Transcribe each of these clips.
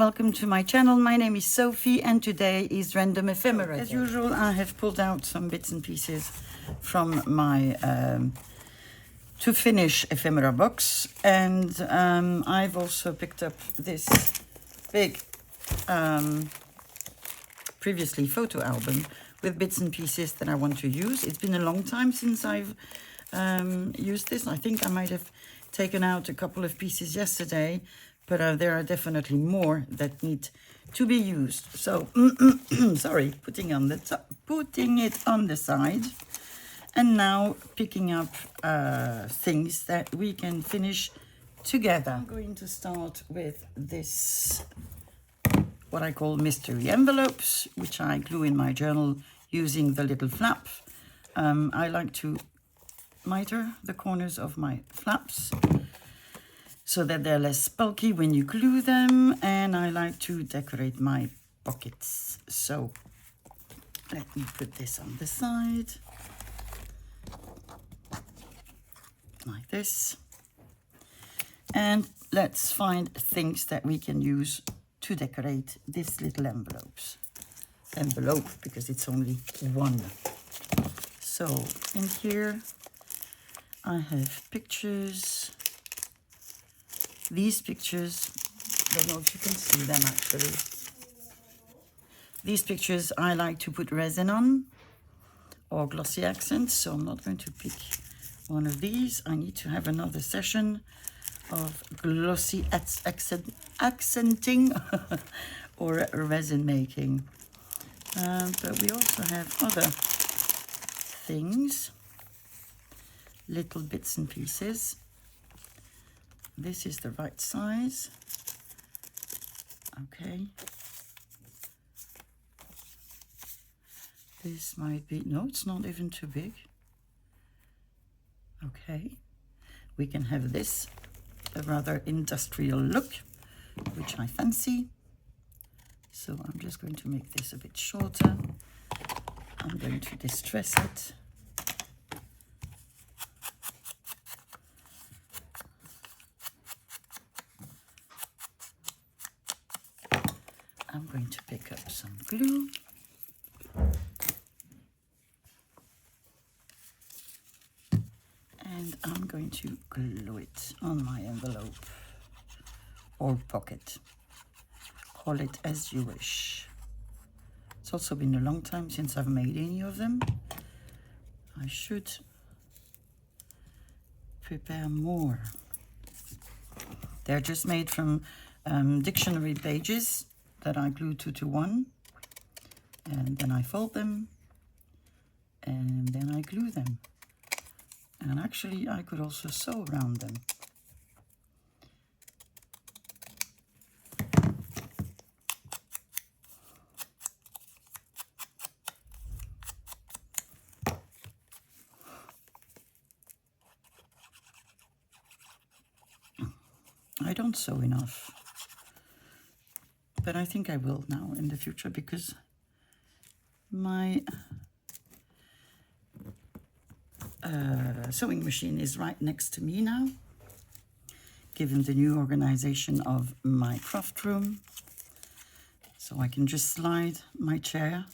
welcome to my channel. My name is Sophie and today is Random Ephemera. As usual, I have pulled out some bits and pieces from my to finish ephemera box, and I've also picked up this big previously photo album with bits and pieces that I want to use. It's been a long time since I've used this. I think I might have taken out a couple of pieces yesterday, but there are definitely more that need to be used. So, sorry, putting it on the side, and now picking up things that we can finish together. I'm going to start with this, what I call mystery envelopes, which I glue in my journal using the little flap. I like to miter the corners of my flaps so that they're less bulky when you glue them, and I like to decorate my pockets. So let me put this on the side, like this, and let's find things that we can use to decorate this little envelope, because it's only one. So in here I have pictures. These pictures, don't know if you can see them actually. These pictures I like to put resin on or glossy accents, so I'm not going to pick one of these. I need to have another session of glossy accenting or resin making. But we also have other things, little bits and pieces. This is the right size. Okay. This might be, no, it's not even too big. Okay. We can have this, a rather industrial look, which I fancy. So I'm just going to make this a bit shorter. I'm going to distress it. I'm going to pick up some glue. And I'm going to glue it on my envelope or pocket. Call it as you wish. It's also been a long time since I've made any of them. I should prepare more. They're just made from dictionary pages that I glue 2 to 1, and then I fold them, and then I glue them. And actually I could also sew around them. I don't sew enough, but I think I will now in the future, because my sewing machine is right next to me now, given the new organization of my craft room. So I can just slide my chair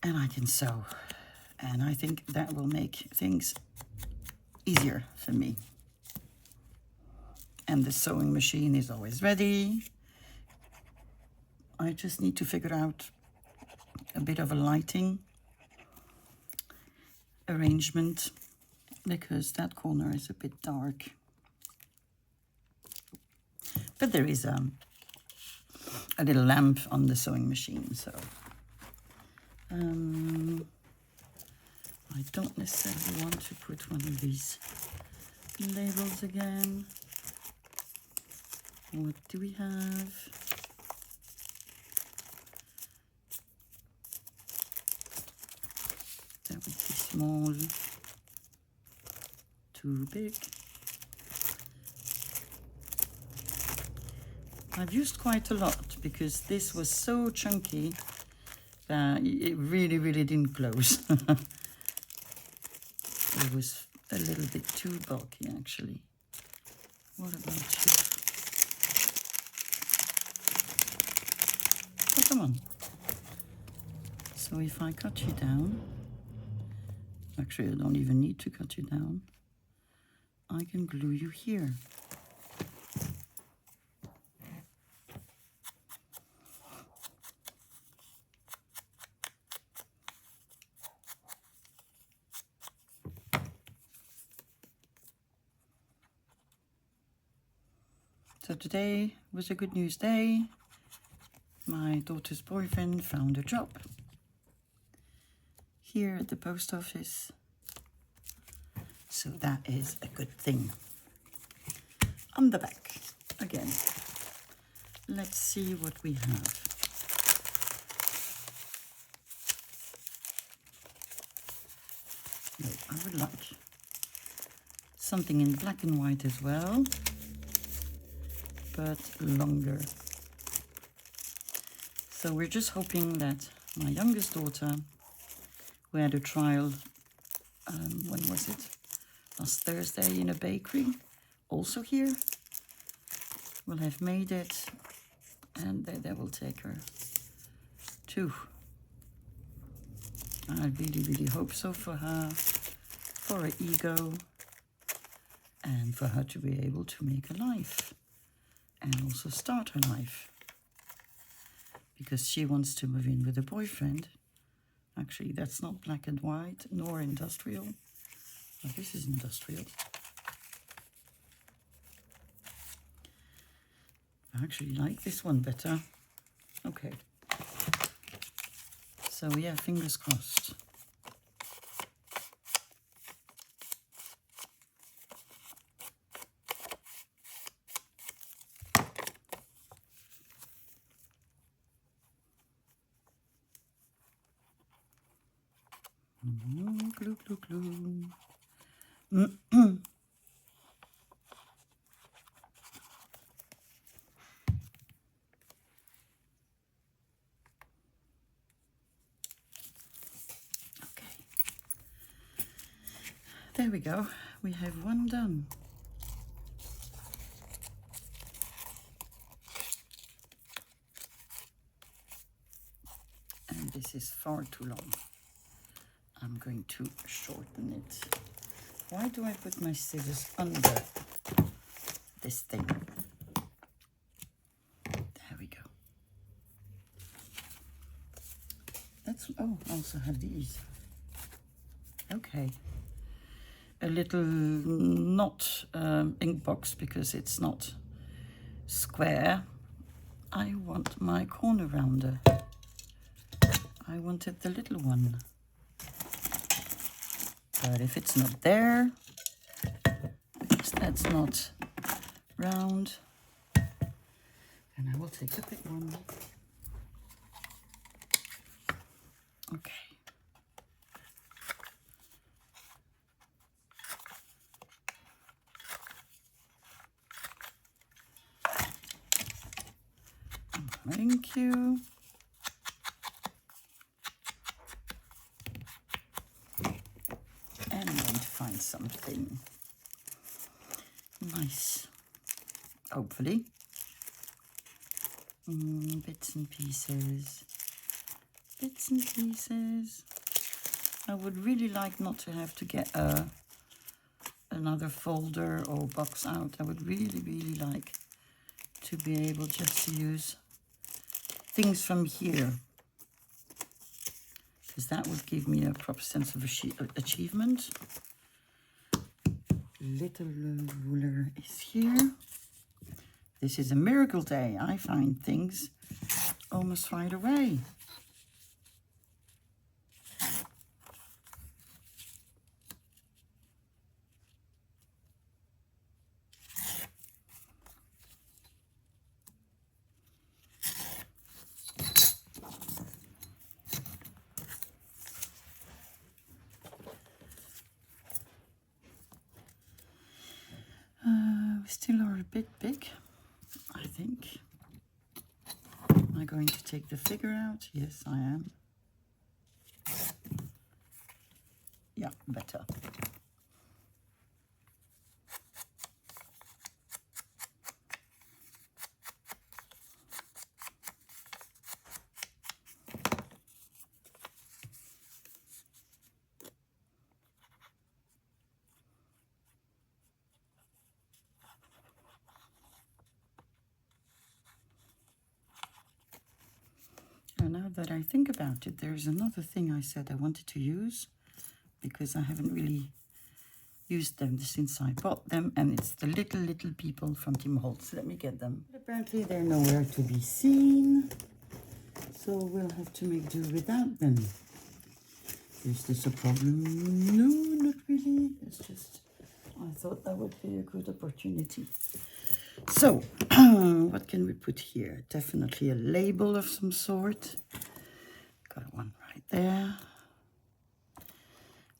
and I can sew. And I think that will make things easier for me. And the sewing machine is always ready. I just need to figure out a bit of a lighting arrangement, because that corner is a bit dark. But there is a little lamp on the sewing machine, so I don't necessarily want to put one of these labels again. What do we have? That would be small, too big. I've used quite a lot because this was so chunky that it really, really didn't close. It was a little bit too bulky, actually. What about you? Come on. So if I cut you down, actually I don't even need to cut you down, I can glue you here. So today was a good news day. My daughter's boyfriend found a job here at the post office. So that is a good thing. On the back, again, let's see what we have. No, I would like something in black and white as well, but longer. So we're just hoping that my youngest daughter, who had a trial, when was it? Last Thursday in a bakery, also here, will have made it, and they will take her too. I really, really hope so for her, for her ego, and for her to be able to make a life and also start her life. Because she wants to move in with a boyfriend. Actually, that's not black and white, nor industrial. Oh, this is industrial. I actually like this one better. Okay. So yeah, fingers crossed. Glue, glue, glue. Okay. There we go. We have one done. And this is far too long. I'm going to shorten it. Why do I put my scissors under this thing? There we go. That's, oh, I also have these. Okay. A little not ink box because it's not square. I want my corner rounder. I wanted the little one. But if it's not there, because that's not round, then I will take the big one. Okay. Thank you. And I'm going to find something nice, hopefully. Bits and pieces. Bits and pieces. I would really like not to have to get another folder or box out. I would really, really like to be able just to use things from here, because that would give me a proper sense of achievement. Little ruler is here. This is a miracle day. I find things almost right away. We still are a bit big, I think. Am I going to take the figure out? Yes, I am. Yeah, better. that I think about it, there's another thing I said I wanted to use, because I haven't really used them since I bought them, and it's the little people from Tim Holtz. Let me get them. Apparently they're nowhere to be seen, so we'll have to make do without them. Is this a problem? No, not really. It's just, I thought that would be a good opportunity. So, what can we put here? Definitely a label of some sort. Got one right there,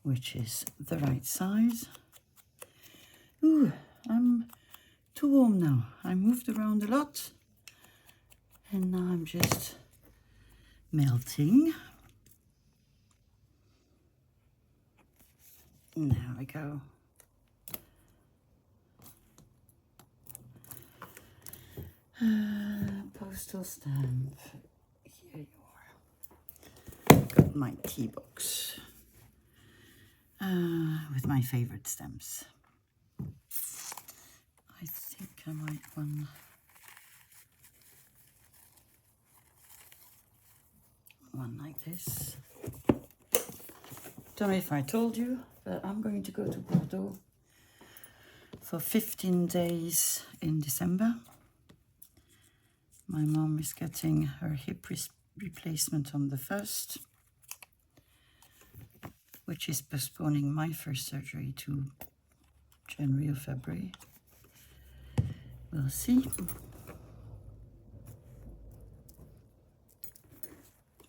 which is the right size. Ooh, I'm too warm now. I moved around a lot, and now I'm just melting. There we go. Postal stamp. Here you are. Got my tea box with my favorite stamps. I think I might one like this. Don't know if I told you, but I'm going to go to Bordeaux for 15 days in December. My mom is getting her hip replacement on the 1st, which is postponing my first surgery to January or February. We'll see.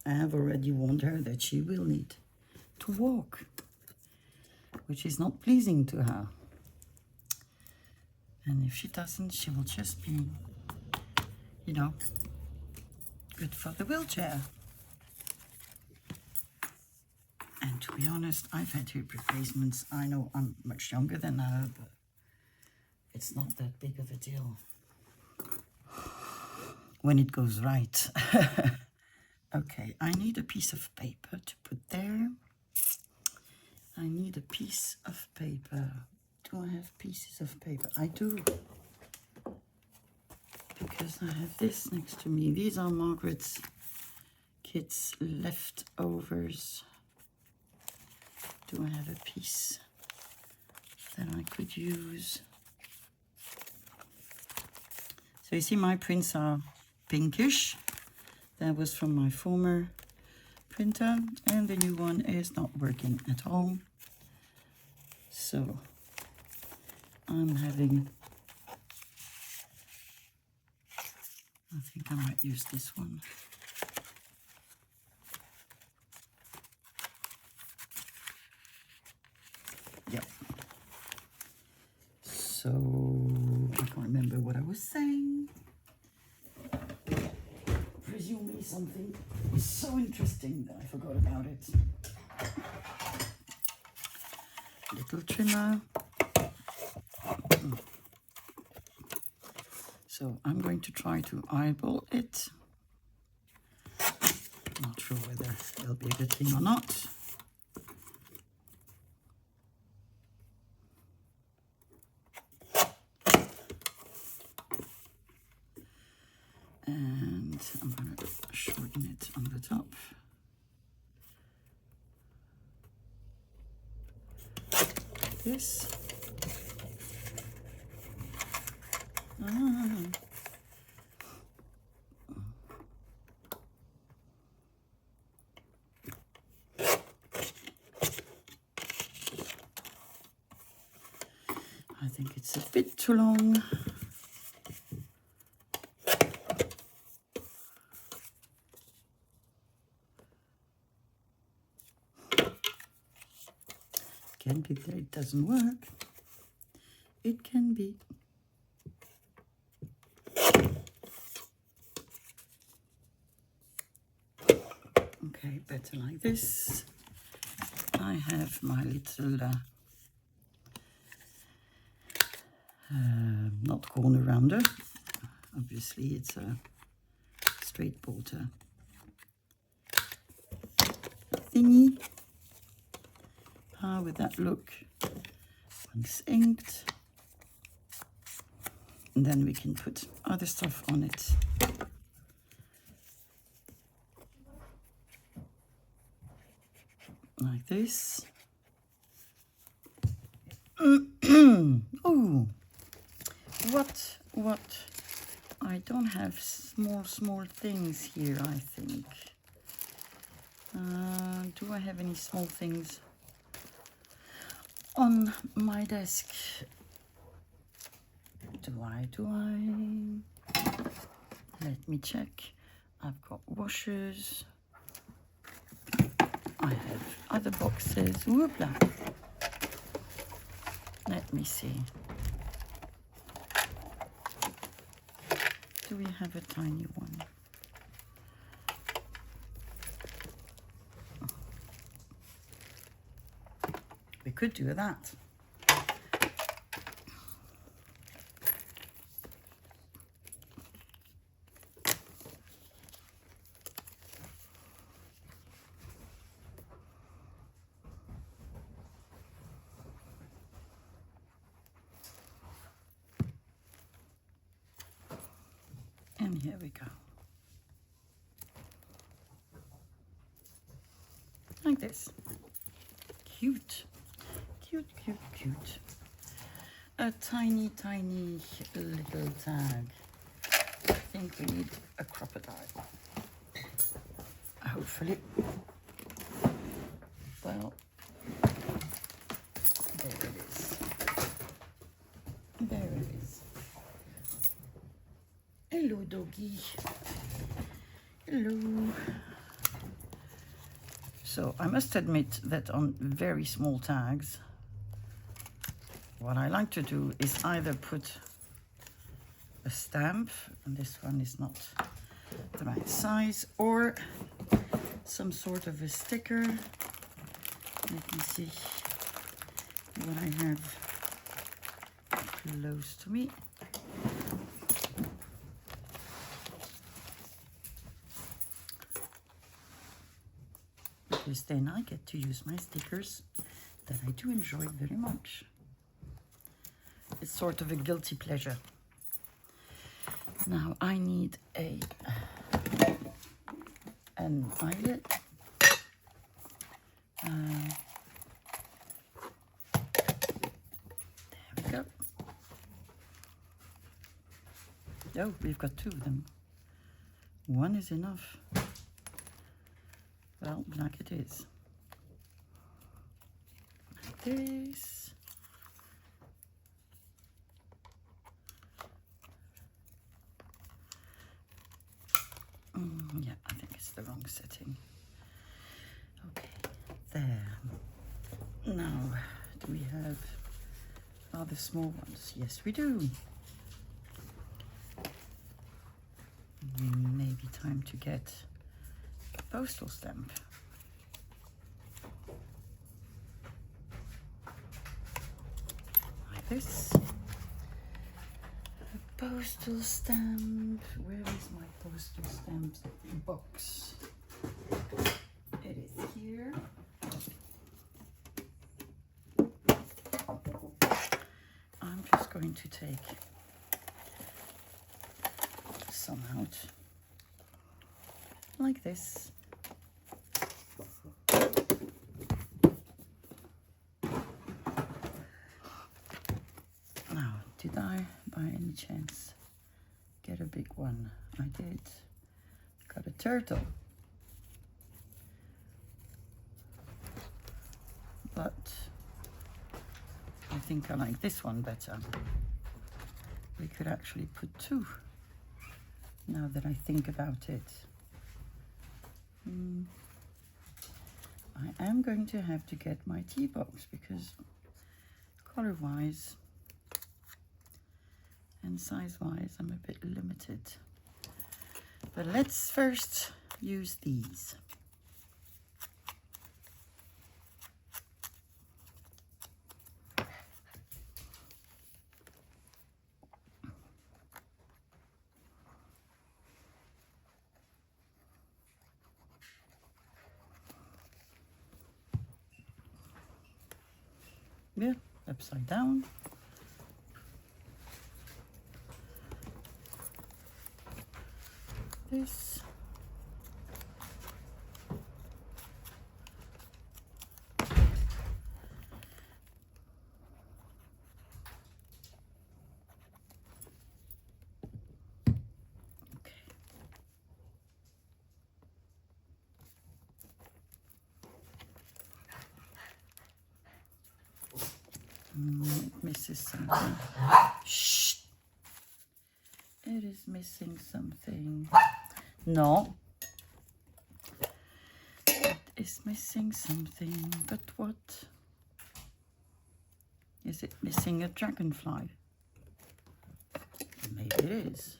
I have already warned her that she will need to walk, which is not pleasing to her. And if she doesn't, she will just be, you know, good for the wheelchair. And to be honest, I've had hip replacements. I know I'm much younger than her, but it's not that big of a deal when it goes right. Okay, I need a piece of paper to put there. I need a piece of paper. Do I have pieces of paper? I do. Because I have this next to me. These are Margaret's kids' leftovers. Do I have a piece that I could use? So you see my prints are pinkish. That was from my former printer, and the new one is not working at all. So I'm having, I think I might use this one. Yep. So I can't remember what I was saying. Presumably something so interesting that I forgot about it. Little trimmer. So I'm going to try to eyeball it. Not sure whether it'll be a good thing or not. And I'm going to shorten it on the top. Like this. I think it's a bit too long. Can be that it doesn't work. It can be. Okay, better like this. I have my little not corner rounder. Obviously, it's a straight bolter thingy. How would that look once inked? And then we can put other stuff on it. like this. Oh, what? I don't have small things here, I think. Do I have any small things on my desk? Do I? Let me check. I've got washers. I have other boxes. Whoopla. Let me see. Do we have a tiny one? We could do that. And here we go. Like this. Cute. Cute. A tiny little tag. I think we need a crocodile. Hopefully. Well, there it is. There it is. Hello, doggy. Hello. So I must admit that on very small tags, what I like to do is either put a stamp, and this one is not the right size, or some sort of a sticker. Let me see what I have close to me. Because then I get to use my stickers that I do enjoy very much. It's sort of a guilty pleasure. Now I need an eyelet. There we go. Oh, we've got two of them. One is enough. Well, like it is. Like this. Yeah, I think it's the wrong setting. Okay, there. Now, do we have other small ones? Yes, we do. Maybe time to get a postal stamp. Like this. A postal stamp. Where is my postal stamp box? It is here. I'm just going to take some out like this. Now, did I by any chance get a big one? I did. Got a turtle. But I think I like this one better. We could actually put two, now that I think about it. I am going to have to get my tea box because color-wise and size-wise I'm a bit limited. But let's first use these. Yeah, upside down. This. It misses something. Shh! It is missing something. No. It is missing something, but what? Is it missing a dragonfly? Maybe it is.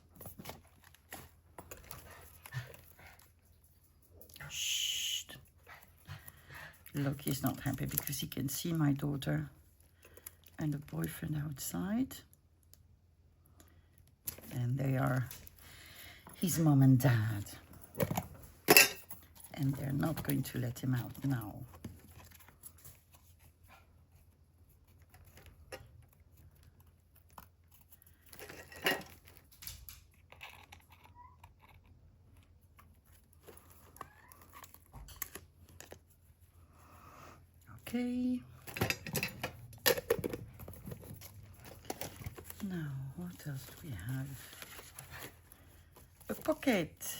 Shh. Look, he's not happy because he can see my daughter and the boyfriend outside. And they are his mom and dad. And they're not going to let him out now. Okay. Now, what else do we have? A pocket.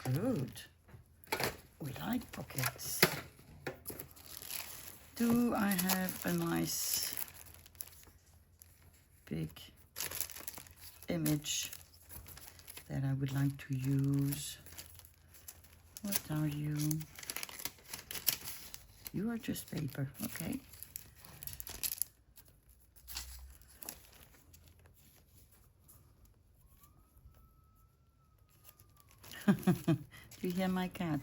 Good. We like pockets. Do I have a nice big image that I would like to use? What are you? You are just paper, okay. Do you hear my cat?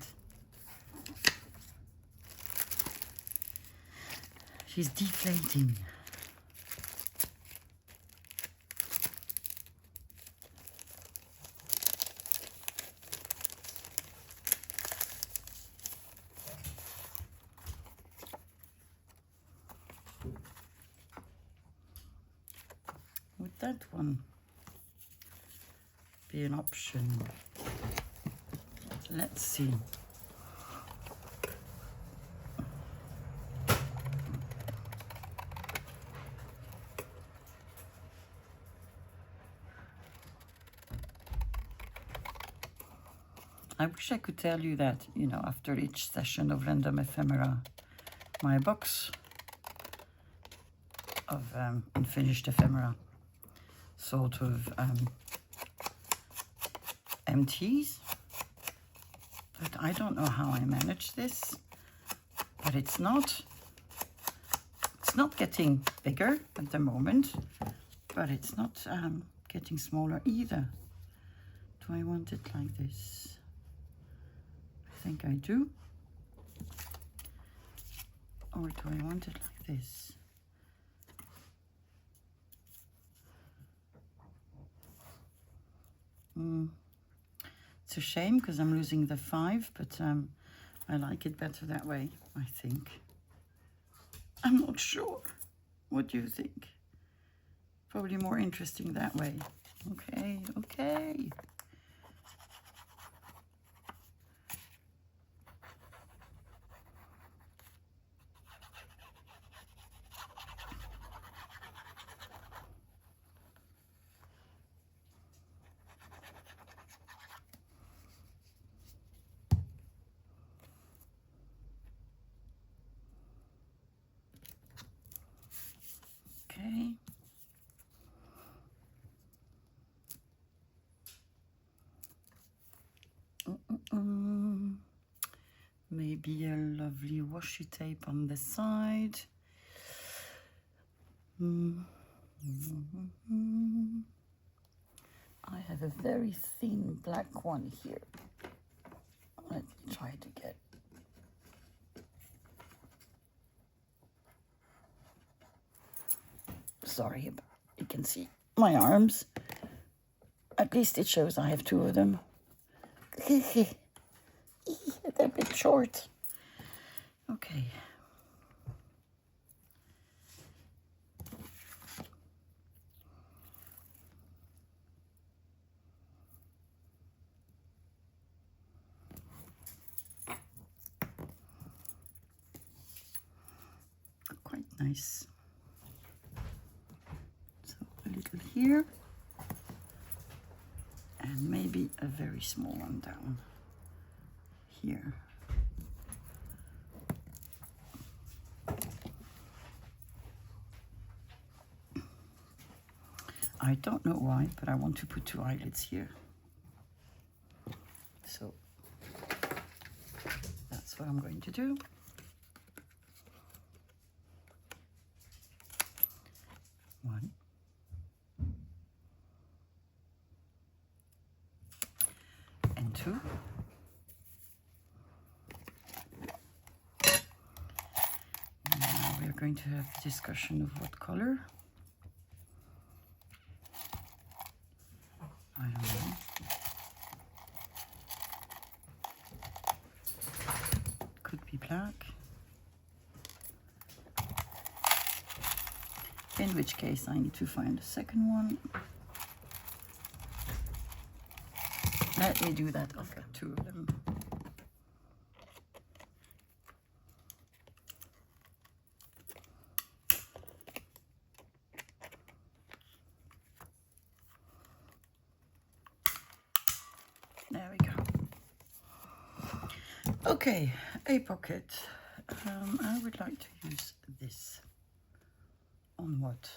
She's deflating. Would that one be an option? Let's see. I wish I could tell you that, you know, after each session of random ephemera, my box of unfinished ephemera sort of empties. But I don't know how I manage this. But it's not getting bigger at the moment, but it's not getting smaller either. Do I want it like this? I think I do. Or do I want it like this? It's a shame because I'm losing the 5, but I like it better that way, I think. I'm not sure. What do you think? Probably more interesting that way. Okay, okay. Okay. Maybe a lovely washi tape on the side. I have a very thin black one here. Let me try to get. Sorry, you can see my arms. At least it shows I have 2 of them. They're a bit short. Okay. Quite nice. So a little here. And maybe a very small one down here. I don't know why, but I want to put 2 eyelets here. So that's what I'm going to do. One. And 2. Now we're going to have a discussion of what color. I don't know. Could be black. In which case I need to find a second one. Let me do that. I've got 2 of them. There we go. Okay, a pocket. I would like to use this. On what?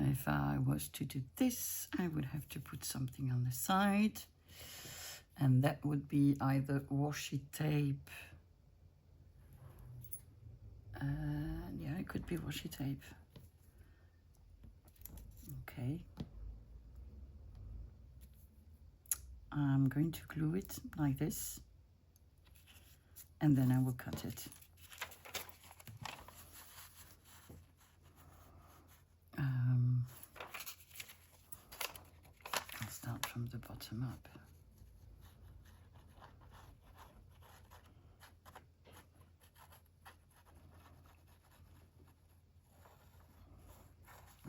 If I was to do this, I would have to put something on the side, and that would be either washi tape. Yeah, it could be washi tape. Okay. I'm going to glue it like this, and then I will cut it. I'll start from the bottom up.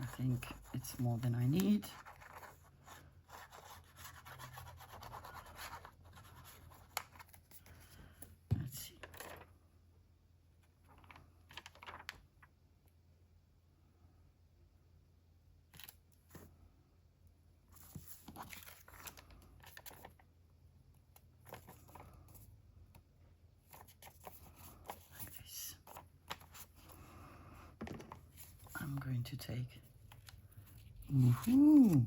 I think it's more than I need. Let's see. Like this. I'm going to take. Woohoo!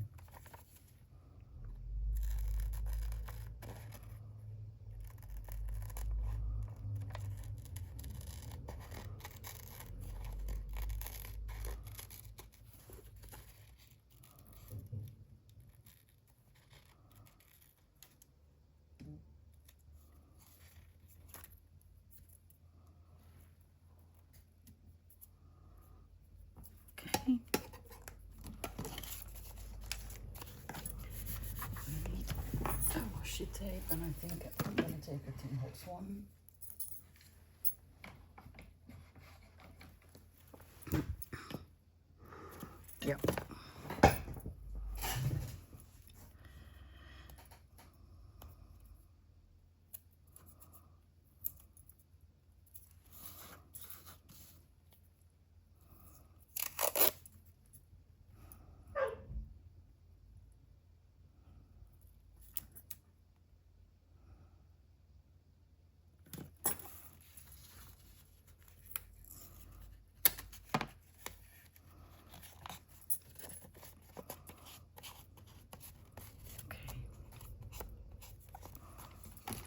Okay. We need a washi tape, and I think I'm going to take a Tim Holtz one. Yep.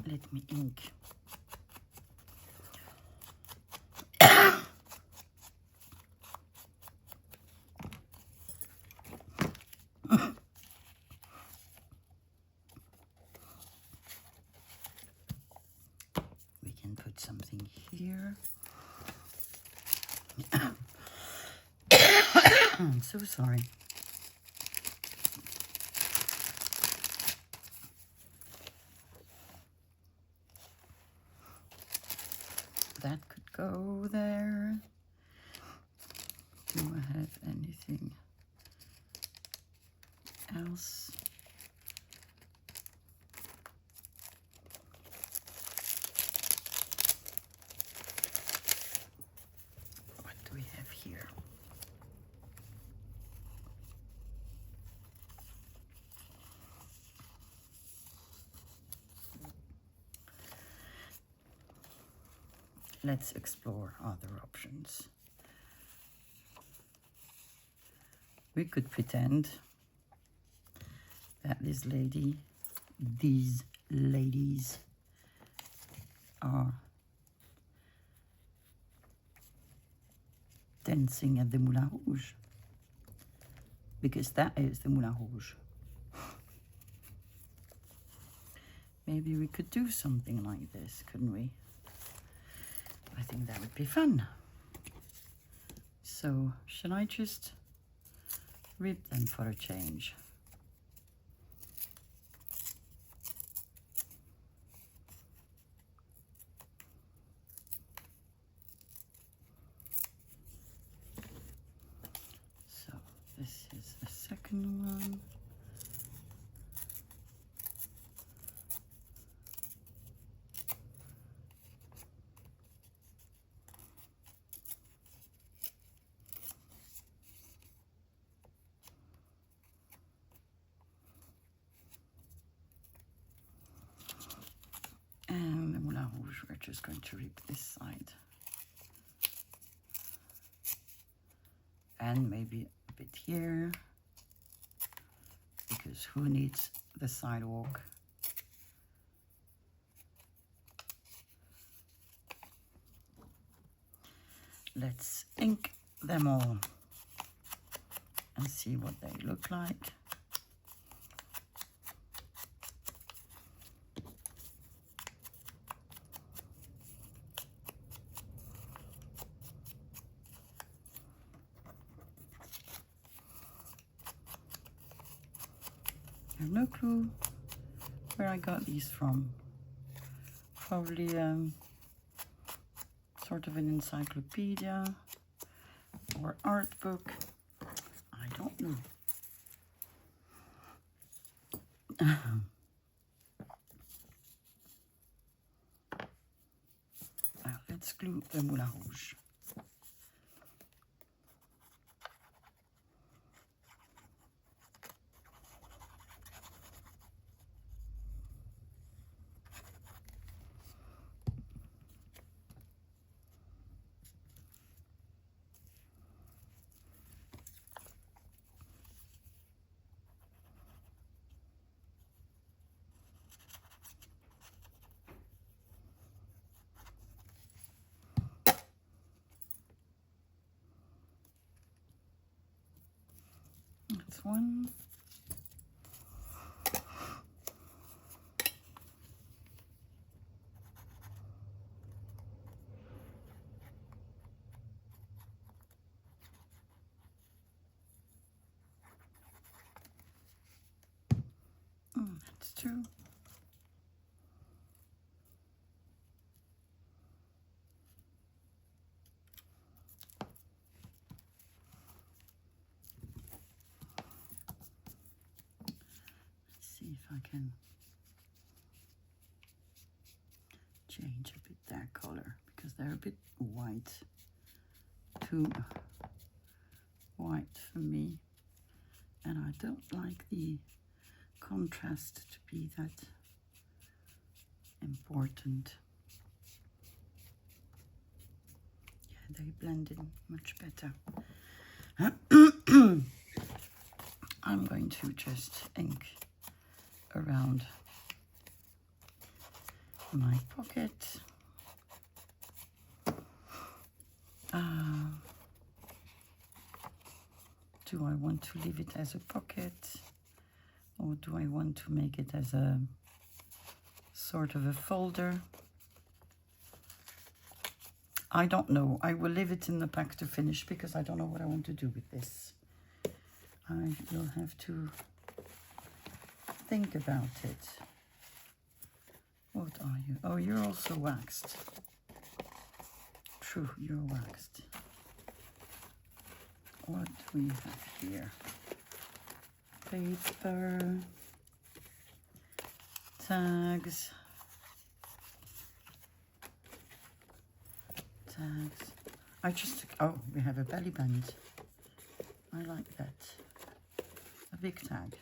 Let me ink. We can put something here. I'm so sorry. That could go there. Do I have anything else? What do we have here? let's explore other options. We could pretend that these ladies are dancing at the Moulin Rouge, because that is the Moulin Rouge. Maybe we could do something like this, couldn't we? I think that would be fun. So, should I just rip them for a change? So, this is the second one. And the Moulin Rouge, we're just going to rip this side. And maybe a bit here, because who needs the sidewalk? Let's ink them all and see what they look like. I have no clue where I got these from. Probably sort of an encyclopedia or art book. I don't know. Now let's glue the Moulin Rouge. That's one. That's two. See if I can change a bit their color, because they're a bit white, too white for me, and I don't like the contrast to be that important. Yeah, they blend in much better. I'm going to just ink around my pocket. Do I want to leave it as a pocket, or do I want to make it as a sort of a folder? I don't know. I will leave it in the pack to finish, because I don't know what I want to do with this. I will have to think about it. What are you? Oh, you're also waxed. True, you're waxed. What do we have here? Paper, tags, oh, we have a belly band. I like that. A big tag.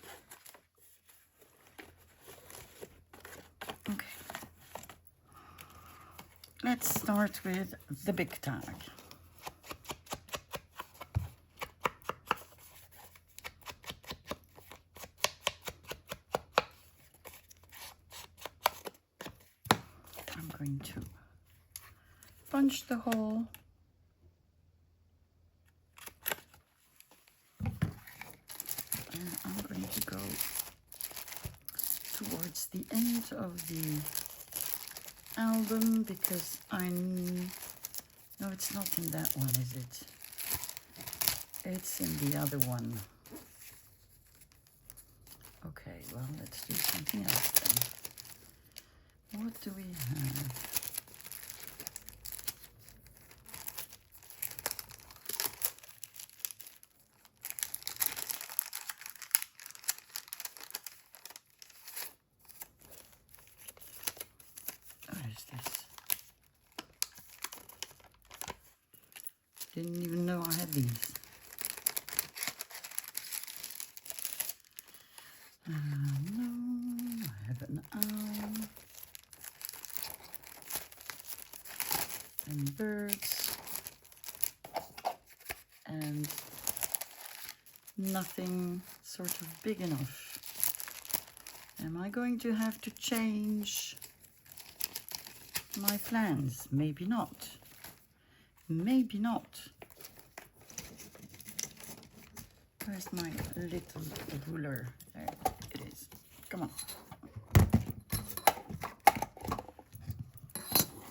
Okay. let's start with the big tag. I'm going to punch the hole. And I'm going to go towards the end of the album because no, it's not in that one, is it? It's in the other one. Okay, well, let's do something else then. What do we have? What is this? Didn't even know I had these. No, I have an owl and birds and nothing sort of big enough. Am I going to have to change my plans? Maybe not. Maybe not. Where's my little ruler? There it is. Come on.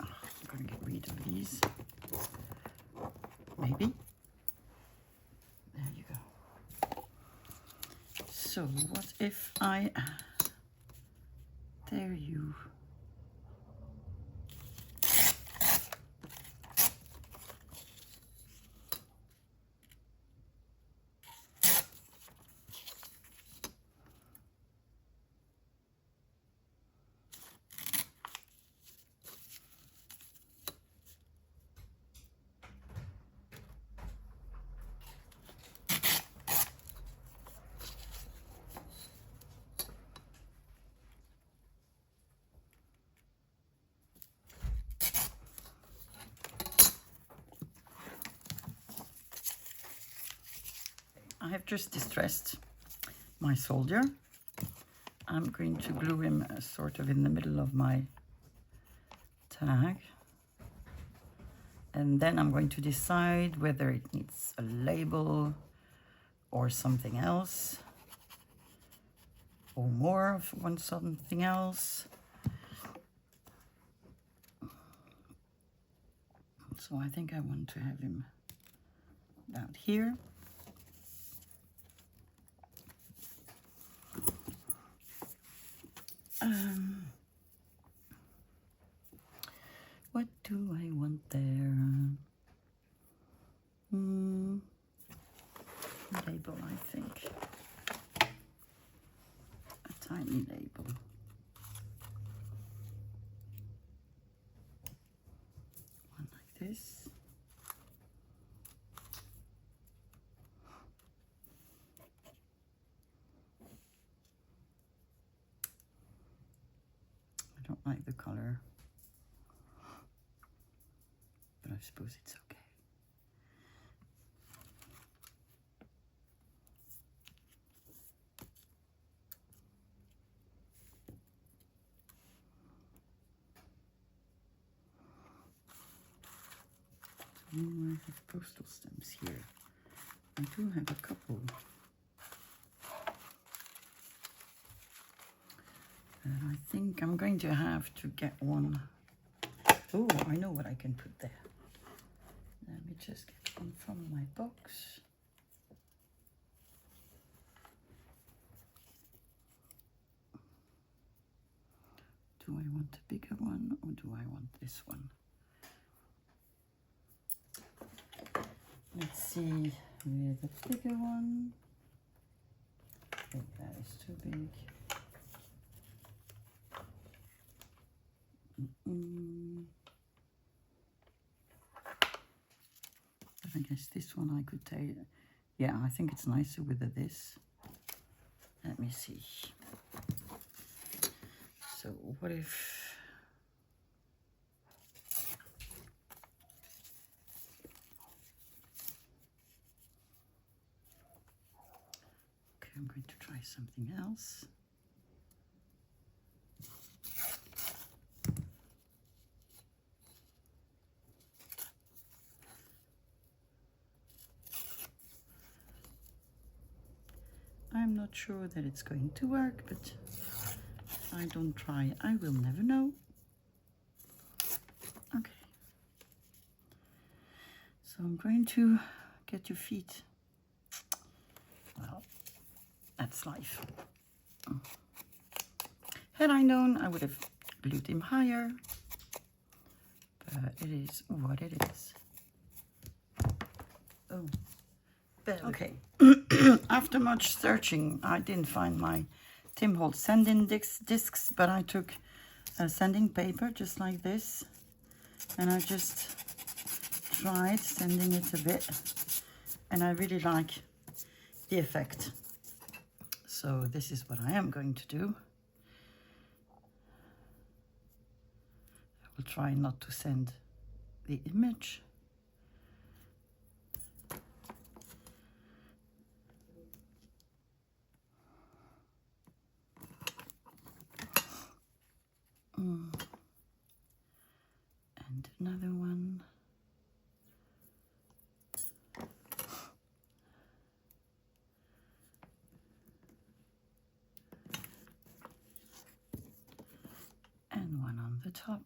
I'm going to get rid of these. Maybe. There you go. So what if I dare you? I have just distressed my soldier. I'm going to glue him sort of in the middle of my tag. And then I'm going to decide whether it needs a label or something else. Or more of one something else. So I think I want to have him about here. What do I want there? Label, I think. A tiny label. One like this. I don't like the color, but I suppose it's okay. I have postal stamps here. I do have a couple. I think I'm going to have to get one. Oh, I know what I can put there. Let me just get one from my box. Do I want a bigger one or do I want this one? Let's see with the bigger one. I think that is too big. I guess this one I could take. Yeah, I think it's nicer with this. Let me see. So what if I'm going to try something else. I'm not sure that it's going to work, but if I don't try, I will never know. Okay. So I'm going to get your feet. Well, that's life. Had I known, I would have glued him higher. But it is what it is. Oh, okay. After much searching, I didn't find my Tim Holtz sanding discs, but I took a sanding paper just like this, and I just tried sanding it a bit, and I really like the effect. So this is what I am going to do. I will try not to send the image. And another one. And one on the top.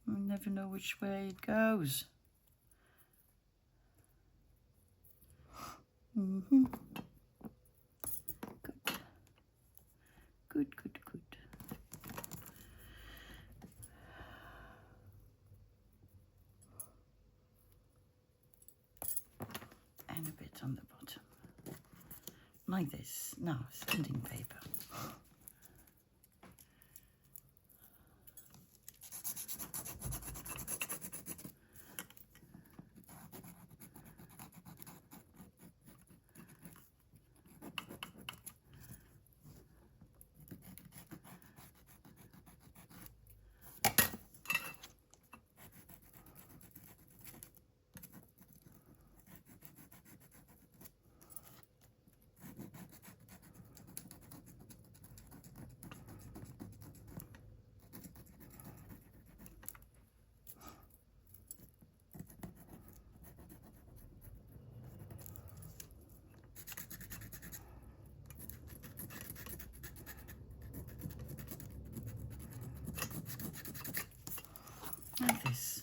I never know which way it goes. Good, good, good. And a bit on the bottom. Like this. Now, sanding paper. Like this,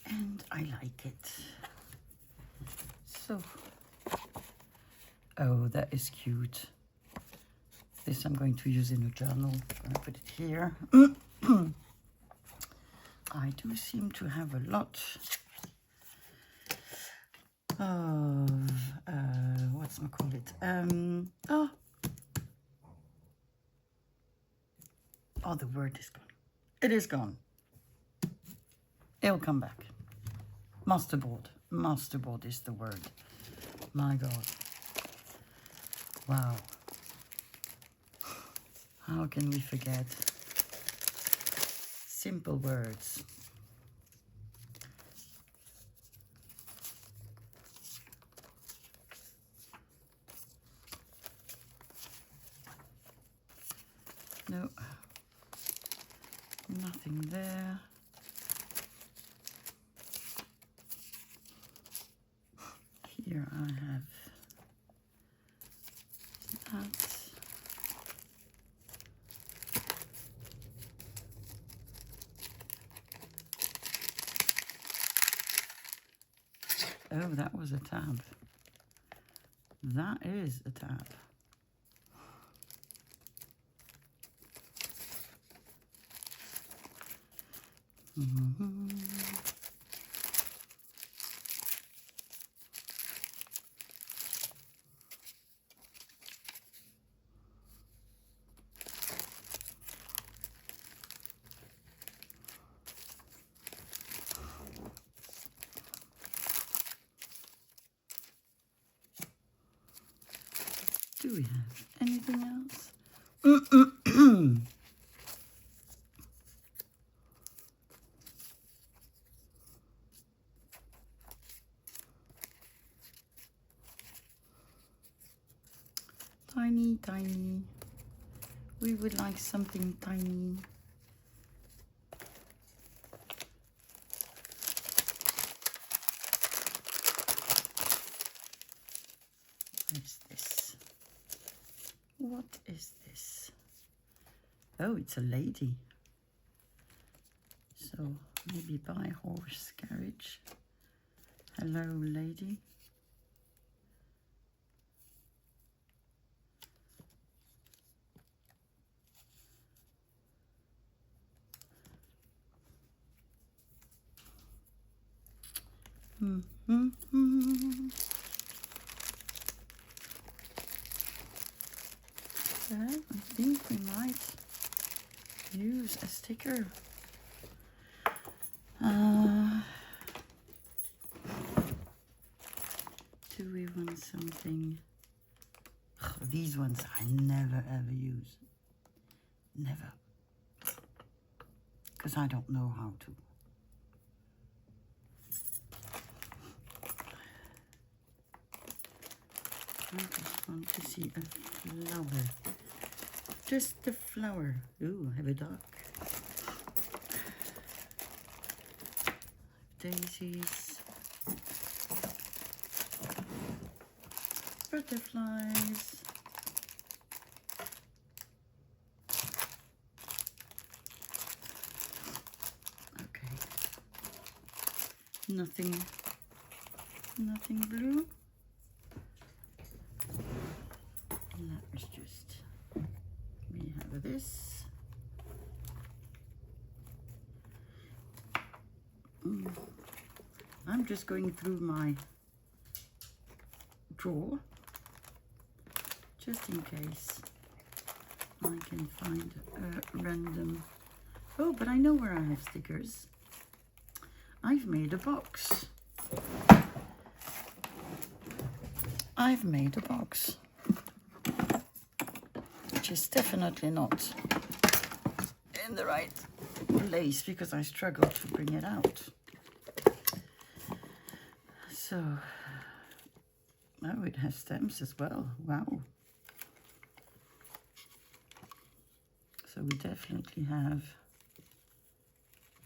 and I like it. So, oh, that is cute. This I'm going to use in a journal. I'm going to put it here. I do seem to have a lot of what's I call it? Oh, the word is gone. It is gone. It'll come back. Masterboard. Masterboard is the word. My God. Wow. How can we forget? Simple words. No. Nothing there. Here I have that. Oh, that was a tab. That is a tab. Do we have anything else? tiny, tiny. We would like something tiny. What is this? What is this? Oh, it's a lady. So maybe by horse carriage. Hello, lady. Well, I think we might use a sticker. Do we want something? Oh, these ones I never ever use. Never. Because I don't know how to. I just want to see a flower. Just a flower. Ooh, I have a duck. Daisies. Butterflies. Okay. Nothing blue. That was just, we have this. I'm just going through my drawer, just in case I can find a random. Oh, but I know where I have stickers. I've made a box. I've made a box, which is definitely not in the right place because I struggled to bring it out. So, oh, it has stems as well. Wow. So we definitely have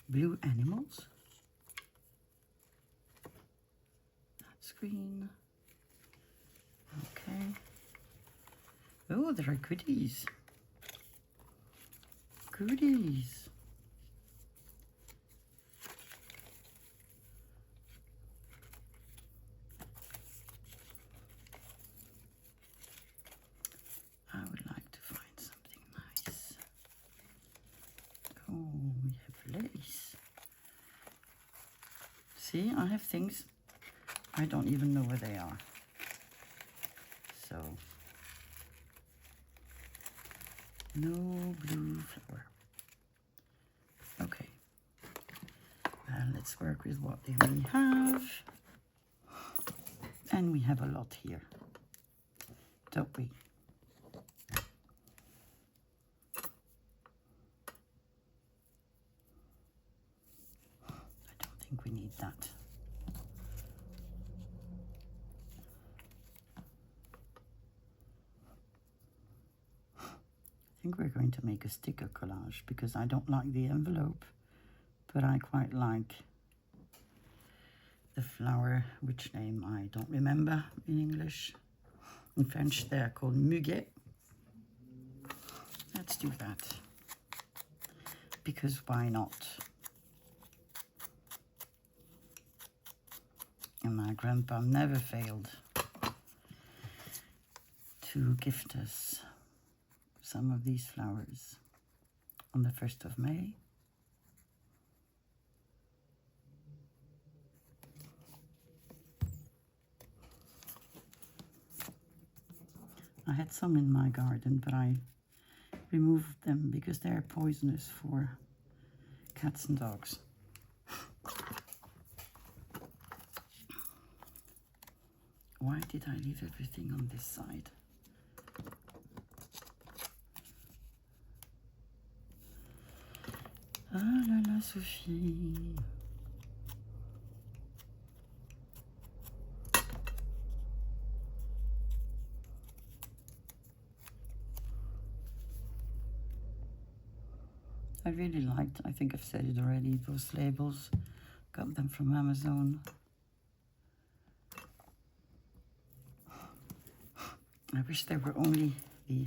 blue animals. That's green. Okay. Oh, there are goodies. Goodies. I would like to find something nice. Oh, we have lace. See, I have things I don't even know where they are. So, no blue flower. Okay. Let's work with what we have. And we have a lot here, don't we? I don't think we need that. I think we're going to make a sticker collage because I don't like the envelope, but I quite like the flower, which name I don't remember in English. In French, they're called muguet. Let's do that. Because why not? And my grandpa never failed to gift us some of these flowers on the 1st of May. I had some in my garden, but I removed them because they're poisonous for cats and dogs. Why did I leave everything on this side? Ah là là, Sophie. I really liked. I think I've said it already. Those labels, got them from Amazon. I wish there were only the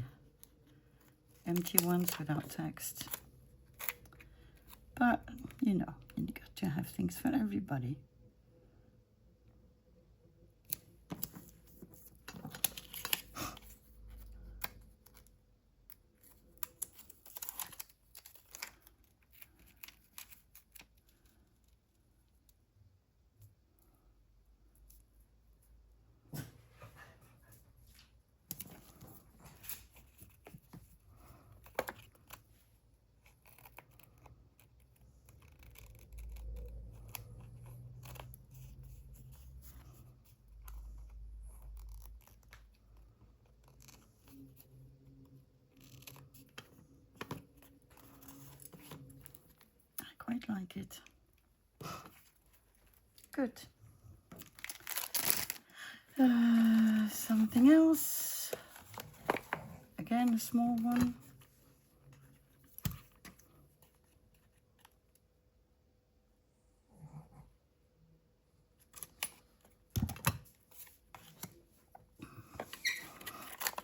empty ones without text. But, you know, you got to have things for everybody. Quite like it. Good. Something else. Again, a small one.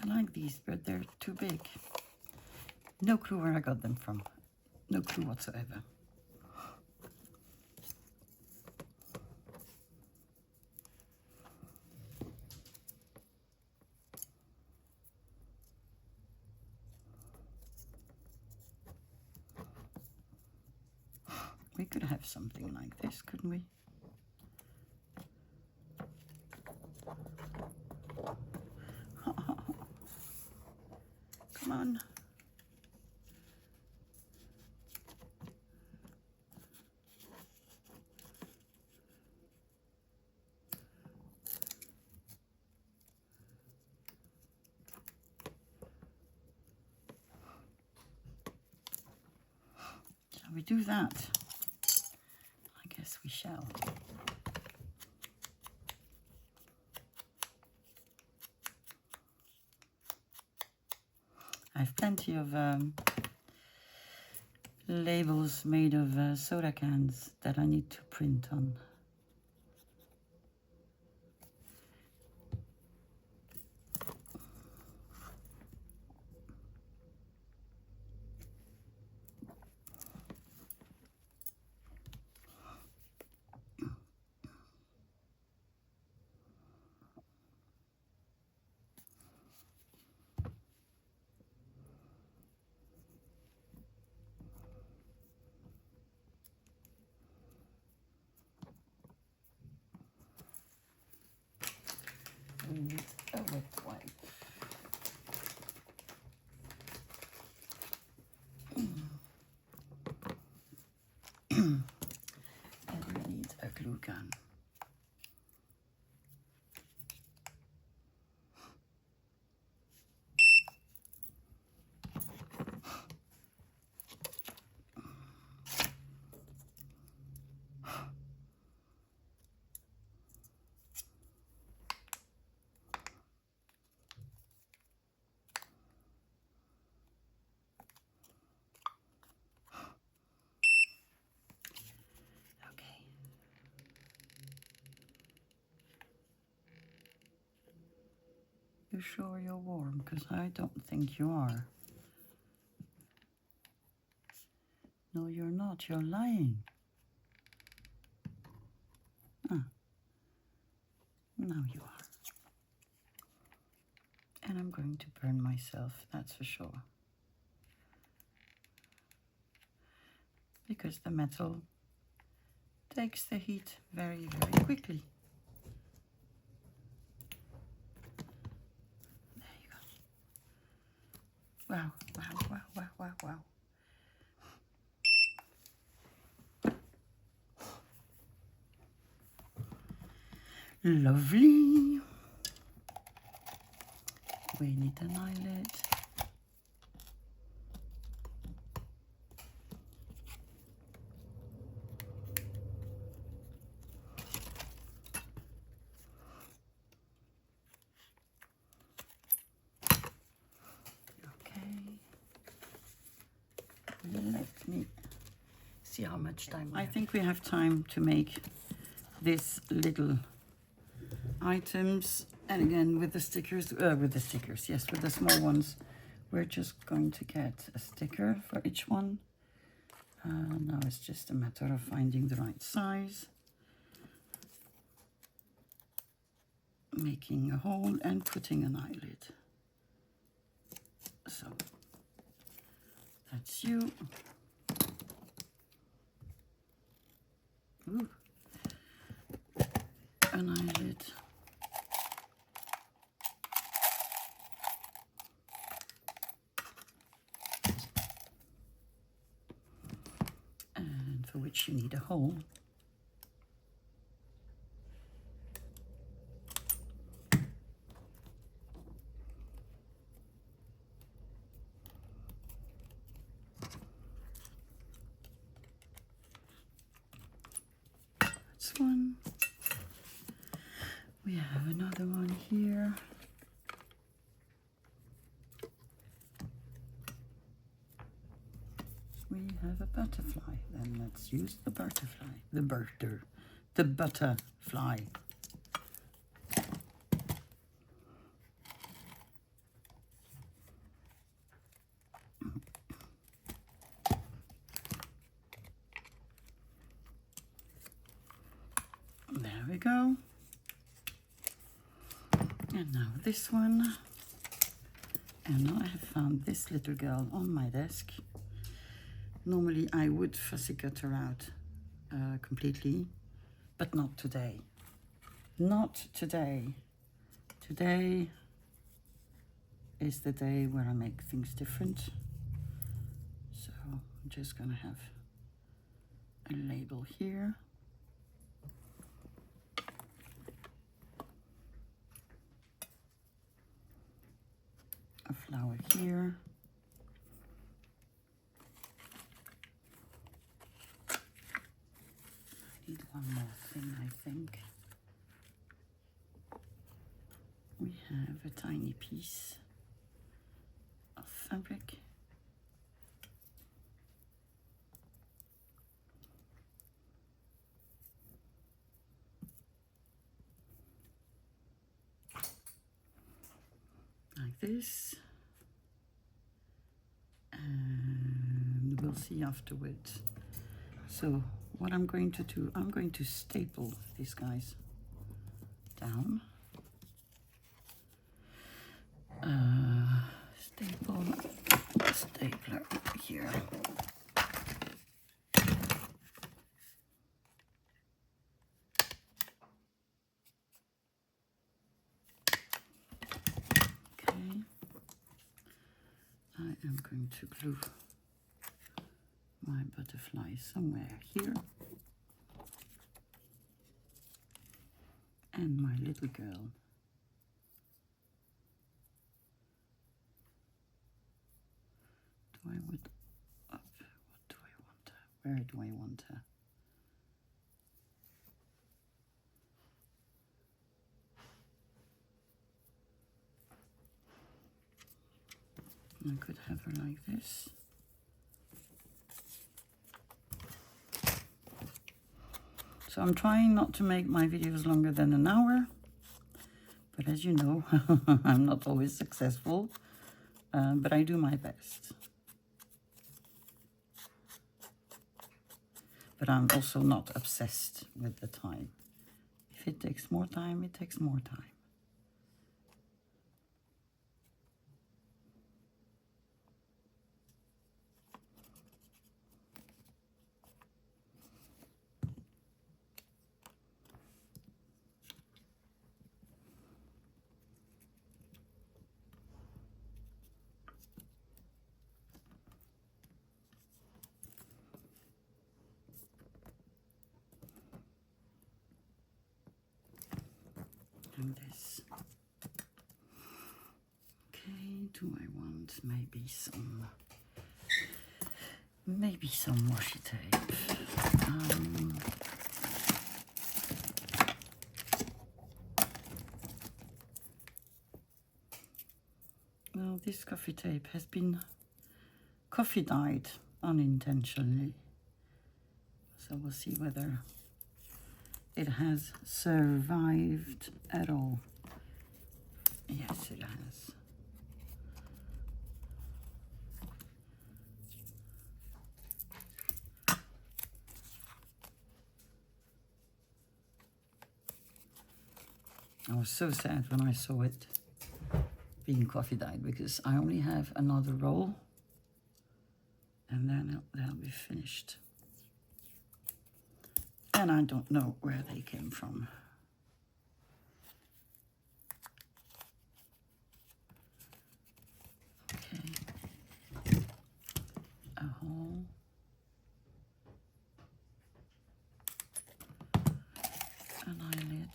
I like these, but they're too big. No clue where I got them from. No clue whatsoever. We could have something like this, couldn't we? Come on. Shall we do that? I guess we shall. I have plenty of labels made of soda cans that I need to print on. We need a wet wipe. And we need a glue gun. You sure you're warm? Because I don't think you are. No, you're not. You're lying. Ah. Now you are. And I'm going to burn myself, that's for sure. Because the metal takes the heat very, very quickly. Wow, wow, wow, wow, wow, wow. Lovely. We need an eyelet. Let me see how much time we I have. think we have time to make this little items. And again, with the stickers, yes, with the small ones, we're just going to get a sticker for each one. Now it's just a matter of finding the right size, making a hole and putting an eyelid. So that's you. Ooh. An eyelid. And for which you need a hole. That's one. We have another one here. We have a butterfly. Then let's use the butterfly. The butterfly. There we go. And now this one. And now I have found this little girl on my desk. Normally I would fussy cut her out completely, but not today. Not today. Today is the day where I make things different. So I'm just gonna have a label here. A flower here. I need one more thing, I think. We have a tiny piece of fabric. Like this. And we'll see afterwards. So what I'm going to do, I'm going to staple these guys down. Stapler here. Okay. I am going to glue my butterfly somewhere here. And my little girl. What do I want her? Where do I want her? I could have her like this. So I'm trying not to make my videos longer than an hour, but as you know, I'm not always successful, but I do my best. But I'm also not obsessed with the time. If it takes more time, it takes more time. And this. Okay, do I want maybe some washi tape? Well, this coffee tape has been coffee dyed unintentionally. So we'll see whether it has survived at all. Yes, it has. I was so sad when I saw it being coffee dyed, because I only have another roll and then that'll be finished. And I don't know where they came from. Okay. A hole. An eyelid.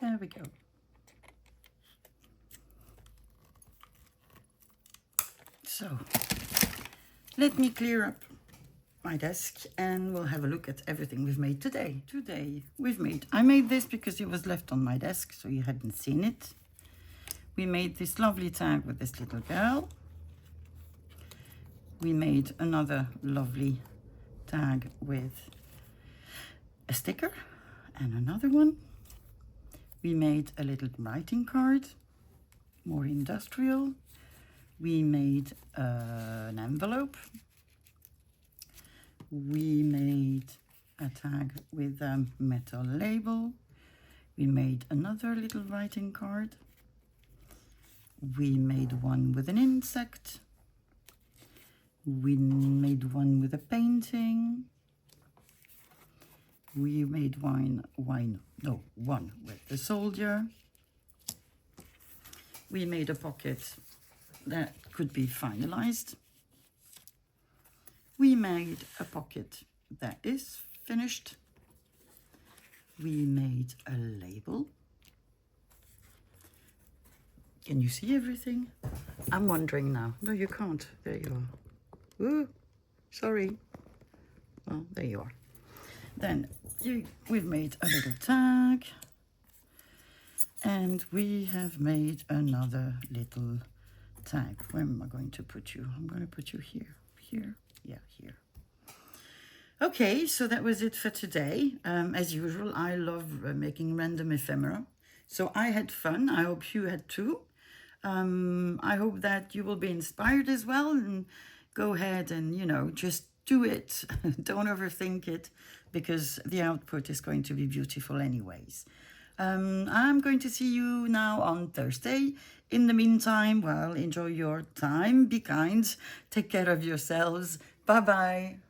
There we go. So, let me clear up my desk and we'll have a look at everything we've made today. I made this because it was left on my desk, so you hadn't seen it. We made this lovely tag with this little girl. We made another lovely tag with a sticker and another one. We made a little writing card, more industrial. We made an envelope. We made a tag with a metal label. We made another little writing card. We made one with an insect. We made one with a painting. We made one with the soldier. We made a pocket that could be finalized. We made a pocket that is finished. We made a label. Can you see everything? I'm wondering now. No, you can't. There you are. Ooh, sorry. Well, there you are. Then we've made a little tag. And we have made another little tag. Where am I going to put you? I'm going to put you here. Here? Yeah, here. Okay, so that was it for today. As usual, I love making random ephemera. So I had fun. I hope you had too. I hope that you will be inspired as well and go ahead and, you know, just do it. Don't overthink it, because the output is going to be beautiful anyways. I'm going to see you now on Thursday. In the meantime, well, enjoy your time, be kind, take care of yourselves. Bye-bye.